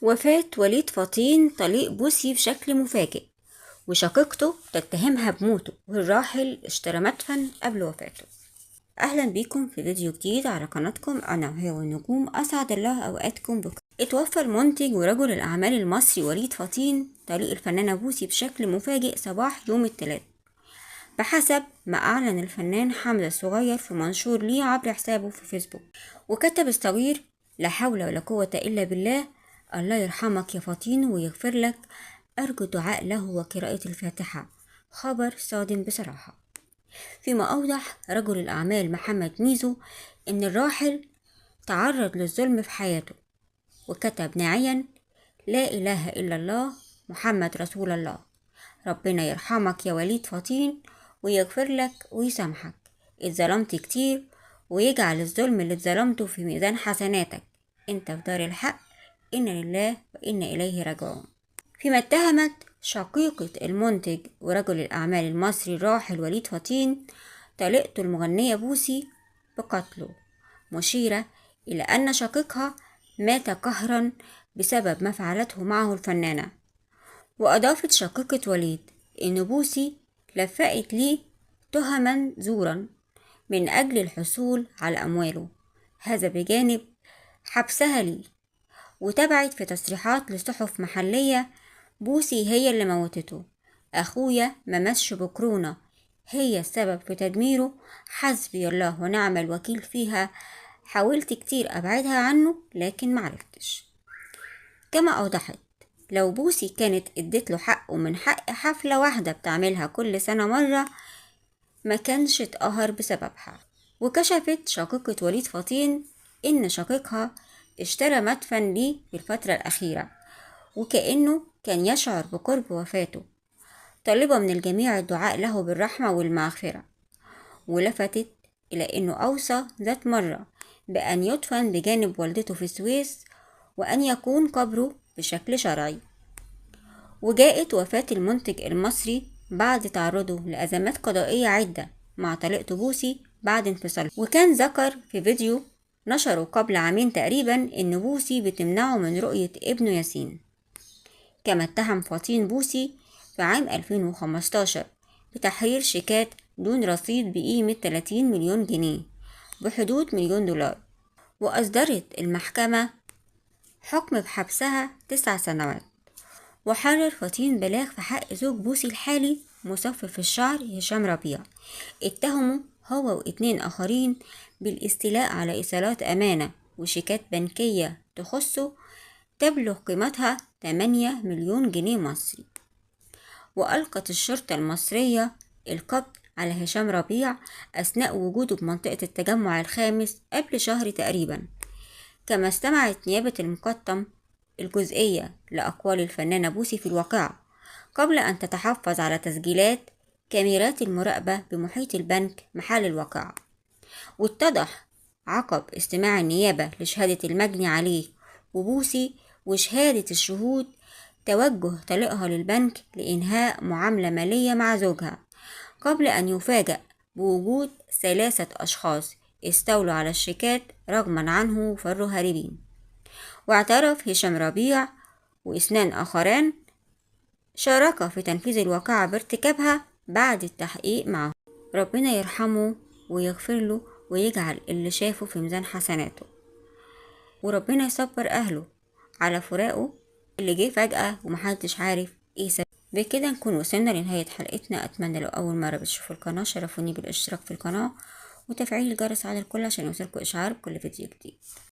وفاة وليد فطين طليق بوسي بشكل مفاجئ، وشقيقته تتهمها بموته، والراحل اشترى مدفن قبل وفاته. أهلا بيكم في فيديو جديد على قناتكم أنا وهي والنجوم، أسعد الله أوقاتكم بكم. اتوفى المنتج ورجل الأعمال المصري وليد فطين طليق الفنانة بوسي بشكل مفاجئ صباح يوم الثلاث، بحسب ما أعلن الفنان حمزة الصغير في منشور ليه عبر حسابه في فيسبوك. وكتب الصغير: لا حول ولا قوة إلا بالله، الله يرحمك يا فطين ويغفر لك، أرجو الدعاء له وقراءة الفاتحة، خبر صادم بصراحة. فيما أوضح رجل الأعمال محمد ميزو إن الراحل تعرض للظلم في حياته، وكتب ناعيا: لا إله إلا الله محمد رسول الله، ربنا يرحمك يا وليد فطين ويغفر لك ويسامحك، اتظلمت كتير ويجعل الظلم اللي اتظلمته في ميزان حسناتك، انت في دار الحق، إنا لله وإنا إليه راجعون. فيما اتهمت شقيقة المنتج ورجل الأعمال المصري الراحل وليد فطين طليقته المغنية بوسي بقتله، مشيرة إلى أن شقيقها مات قهرا بسبب ما فعلته معه الفنانة. وأضافت شقيقة وليد إن بوسي لفقت ليه تهما زورا من أجل الحصول على أمواله، هذا بجانب حبسها ليه. وتبعت في تصريحات لصحف محلية: بوسي هي اللي موتته، أخويا ما مسش بكورونا، هي السبب في تدميره، حسبي الله ونعم الوكيل فيها، حاولت كتير أبعدها عنه لكن معرفتش. كما أوضحت: لو بوسي كانت ادت له حقه من حق حفلة واحدة بتعملها كل سنة مرة، ما كانش اتقهر بسببها. وكشفت شقيقة وليد فطين إن شقيقها اشترى مدفن ليه في الفترة الأخيرة، وكأنه كان يشعر بقرب وفاته، طالبة من الجميع الدعاء له بالرحمة والمغفرة. ولفتت إلى أنه أوصى ذات مرة بأن يدفن بجانب والدته في السويس، وأن يكون قبره بشكل شرعي. وجاءت وفاة المنتج المصري بعد تعرضه لأزمات قضائية عدة مع طليقته بوسي بعد انفصاله. وكان ذكر في فيديو نشره قبل عامين تقريبا إن بوسي بتمنعه من رؤية ابنه ياسين. كما اتهم فطين بوسي في عام 2015 بتحرير شيكات دون رصيد بقيمة 30 مليون جنيه بحدود $1,000,000، وأصدرت المحكمة حكم بحبسها 9 سنوات. وحرر فطين بلاغ في حق زوج بوسي الحالي مصفف الشعر هشام ربيع، اتهموا هو و2 آخرين بالاستيلاء على إيصالات أمانة وشيكات بنكية تخصه تبلغ قيمتها 8 مليون جنيه مصري. وألقت الشرطة المصرية القبض على هشام ربيع أثناء وجوده بمنطقة التجمع الخامس قبل شهر تقريبا. كما استمعت نيابة المقطم الجزئية لأقوال الفنانة بوسي في الواقعة قبل أن تتحفظ على تسجيلات كاميرات المراقبة بمحيط البنك محل الواقعة. واتضح عقب استماع النيابة لشهادة المجني عليه وبوسي وشهادة الشهود توجه طليقها للبنك لإنهاء معاملة مالية مع زوجها، قبل أن يفاجأ بوجود 3 أشخاص استولوا على الشيكات رغما عنه وفروا هاربين. واعترف هشام ربيع و2 آخران شاركا في تنفيذ الواقعة بارتكابها بعد التحقيق معه. ربنا يرحمه ويغفر له ويجعل اللي شافه في ميزان حسناته، وربنا يصبر أهله على فراقه اللي جه فجأة ومحدش عارف ايه سبب. بكده نكون وصلنا لنهاية حلقتنا. أتمنى لو أول مرة بتشوفوا القناة شرفوني بالاشتراك في القناة وتفعيل الجرس على الكل عشان يوصلكوا إشعار بكل فيديو جديد.